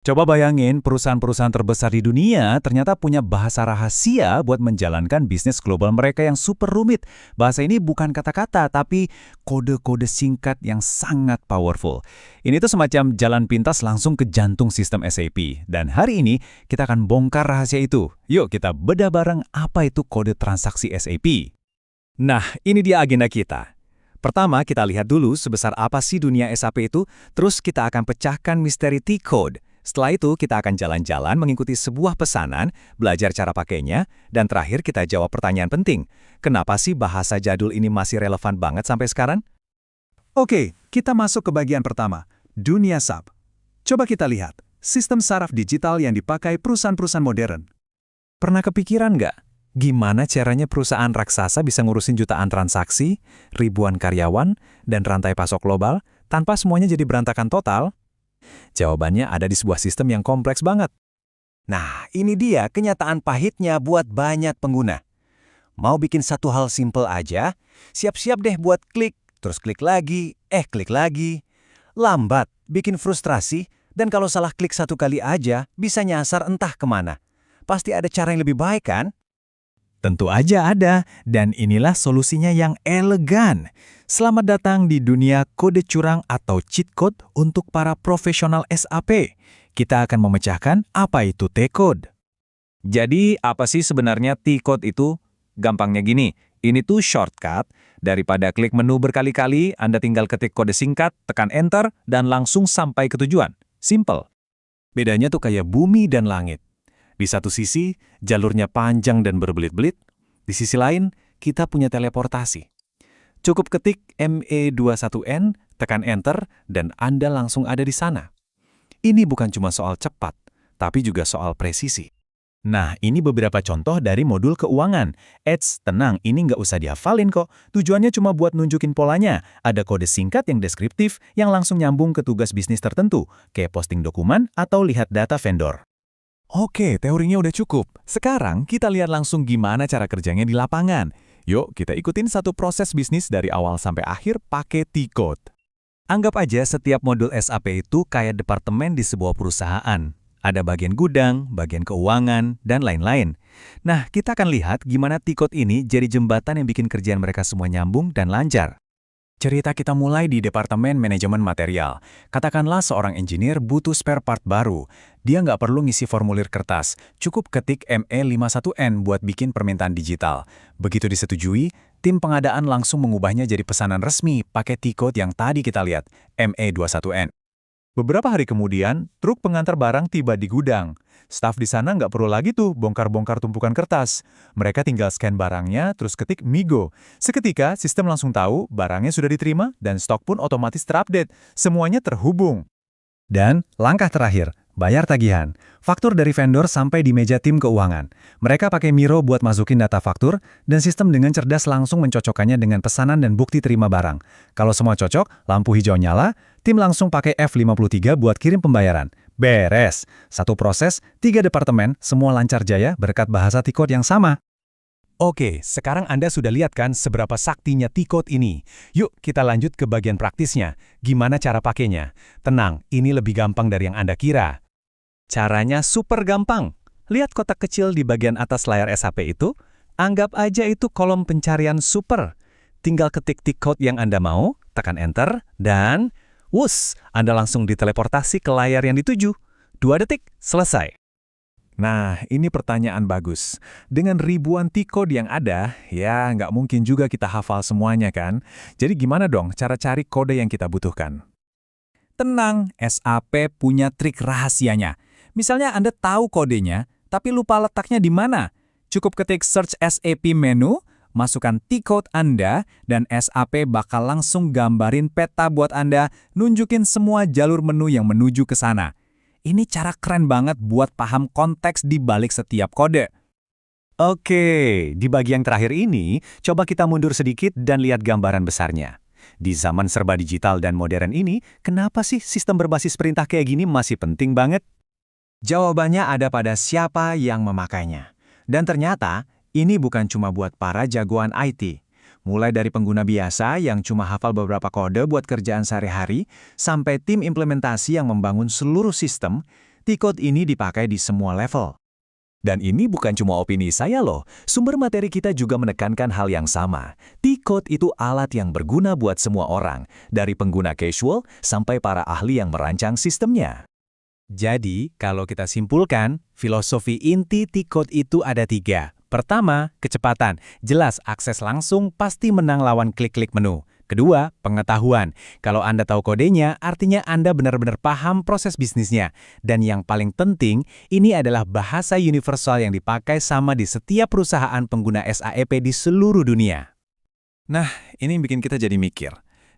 Coba bayangin perusahaan-perusahaan terbesar di dunia ternyata punya bahasa rahasia buat menjalankan bisnis global mereka yang super rumit. Bahasa ini bukan kata-kata, tapi kode-kode singkat yang sangat powerful. Ini tuh semacam jalan pintas langsung ke jantung sistem SAP. Dan hari ini kita akan bongkar rahasia itu. Yuk kita bedah bareng apa itu kode transaksi SAP. Nah, ini dia agenda kita. Pertama, kita lihat dulu sebesar apa sih dunia SAP itu, terus kita akan pecahkan misteri T-code. Setelah itu, kita akan jalan-jalan mengikuti sebuah pesanan, belajar cara pakainya, dan terakhir kita jawab pertanyaan penting. Kenapa sih bahasa jadul ini masih relevan banget sampai sekarang? Oke, kita masuk ke bagian pertama, dunia SAP. Coba kita lihat, sistem saraf digital yang dipakai perusahaan-perusahaan modern. Pernah kepikiran nggak? Gimana caranya perusahaan raksasa bisa ngurusin jutaan transaksi, ribuan karyawan, dan rantai pasok global, tanpa semuanya jadi berantakan total? Jawabannya ada di sebuah sistem yang kompleks banget. Nah, ini dia kenyataan pahitnya buat banyak pengguna. Mau bikin satu hal simple aja, siap-siap deh buat klik, terus klik lagi, klik lagi. Lambat, bikin frustrasi, dan kalau salah klik satu kali aja, bisa nyasar entah kemana. Pasti ada cara yang lebih baik kan? Tentu aja ada, dan inilah solusinya yang elegan. Selamat datang di dunia kode curang atau cheat code untuk para profesional SAP. Kita akan memecahkan apa itu T-code. Jadi, apa sih sebenarnya T-code itu? Gampangnya gini, ini tuh shortcut. Daripada klik menu berkali-kali, Anda tinggal ketik kode singkat, tekan enter, dan langsung sampai ke tujuan. Simple. Bedanya tuh kayak bumi dan langit. Di satu sisi, jalurnya panjang dan berbelit-belit. Di sisi lain, kita punya teleportasi. Cukup ketik ME21N, tekan Enter, dan Anda langsung ada di sana. Ini bukan cuma soal cepat, tapi juga soal presisi. Nah, ini beberapa contoh dari modul keuangan. Tenang, ini nggak usah dihafalin kok. Tujuannya cuma buat nunjukin polanya. Ada kode singkat yang deskriptif yang langsung nyambung ke tugas bisnis tertentu, kayak posting dokumen atau lihat data vendor. Oke, teorinya udah cukup. Sekarang kita lihat langsung gimana cara kerjanya di lapangan. Yuk, kita ikutin satu proses bisnis dari awal sampai akhir pakai T-code. Anggap aja setiap modul SAP itu kayak departemen di sebuah perusahaan. Ada bagian gudang, bagian keuangan, dan lain-lain. Nah, kita akan lihat gimana T-code ini jadi jembatan yang bikin kerjaan mereka semua nyambung dan lancar. Cerita kita mulai di Departemen Manajemen Material. Katakanlah seorang engineer butuh spare part baru. Dia nggak perlu ngisi formulir kertas, cukup ketik ME51N buat bikin permintaan digital. Begitu disetujui, tim pengadaan langsung mengubahnya jadi pesanan resmi pakai T-code yang tadi kita lihat, ME21N. Beberapa hari kemudian, truk pengantar barang tiba di gudang. Staf di sana nggak perlu lagi tuh bongkar-bongkar tumpukan kertas. Mereka tinggal scan barangnya, terus ketik Migo. Seketika, sistem langsung tahu barangnya sudah diterima dan stok pun otomatis terupdate. Semuanya terhubung. Dan langkah terakhir, bayar tagihan. Faktur dari vendor sampai di meja tim keuangan. Mereka pakai Miro buat masukin data faktur, dan sistem dengan cerdas langsung mencocokkannya dengan pesanan dan bukti terima barang. Kalau semua cocok, lampu hijau nyala, tim langsung pakai F53 buat kirim pembayaran. Beres. Satu proses, 3 departemen, semua lancar jaya berkat bahasa T-code yang sama. Oke, sekarang Anda sudah lihat kan seberapa saktinya T-code ini. Yuk, kita lanjut ke bagian praktisnya. Gimana cara pakainya? Tenang, ini lebih gampang dari yang Anda kira. Caranya super gampang. Lihat kotak kecil di bagian atas layar SAP itu? Anggap aja itu kolom pencarian super. Tinggal ketik T-code yang Anda mau, tekan Enter, dan wus, Anda langsung diteleportasi ke layar yang dituju. 2 detik, selesai. Nah, ini pertanyaan bagus. Dengan ribuan T-code yang ada, ya nggak mungkin juga kita hafal semuanya kan? Jadi gimana dong cara cari kode yang kita butuhkan? Tenang, SAP punya trik rahasianya. Misalnya Anda tahu kodenya, tapi lupa letaknya di mana. Cukup ketik search SAP menu, masukkan T-code Anda, dan SAP bakal langsung gambarin peta buat Anda, nunjukin semua jalur menu yang menuju ke sana. Ini cara keren banget buat paham konteks di balik setiap kode. Oke, di bagian terakhir ini, coba kita mundur sedikit dan lihat gambaran besarnya. Di zaman serba digital dan modern ini, kenapa sih sistem berbasis perintah kayak gini masih penting banget? Jawabannya ada pada siapa yang memakainya. Dan ternyata, ini bukan cuma buat para jagoan IT. Mulai dari pengguna biasa yang cuma hafal beberapa kode buat kerjaan sehari-hari, sampai tim implementasi yang membangun seluruh sistem, T-code ini dipakai di semua level. Dan ini bukan cuma opini saya loh, sumber materi kita juga menekankan hal yang sama. T-code itu alat yang berguna buat semua orang, dari pengguna casual sampai para ahli yang merancang sistemnya. Jadi, kalau kita simpulkan, filosofi inti T-code itu ada 3. Pertama, kecepatan. Jelas akses langsung pasti menang lawan klik-klik menu. Kedua, pengetahuan. Kalau Anda tahu kodenya, artinya Anda benar-benar paham proses bisnisnya. Dan yang paling penting, ini adalah bahasa universal yang dipakai sama di setiap perusahaan pengguna SAP di seluruh dunia. Nah, ini yang bikin kita jadi mikir.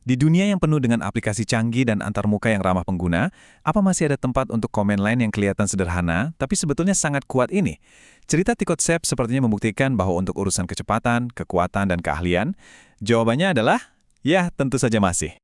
Di dunia yang penuh dengan aplikasi canggih dan antarmuka yang ramah pengguna, apa masih ada tempat untuk command line yang kelihatan sederhana, tapi sebetulnya sangat kuat ini? Cerita T-code SAP sepertinya membuktikan bahwa untuk urusan kecepatan, kekuatan, dan keahlian, jawabannya adalah, ya tentu saja masih.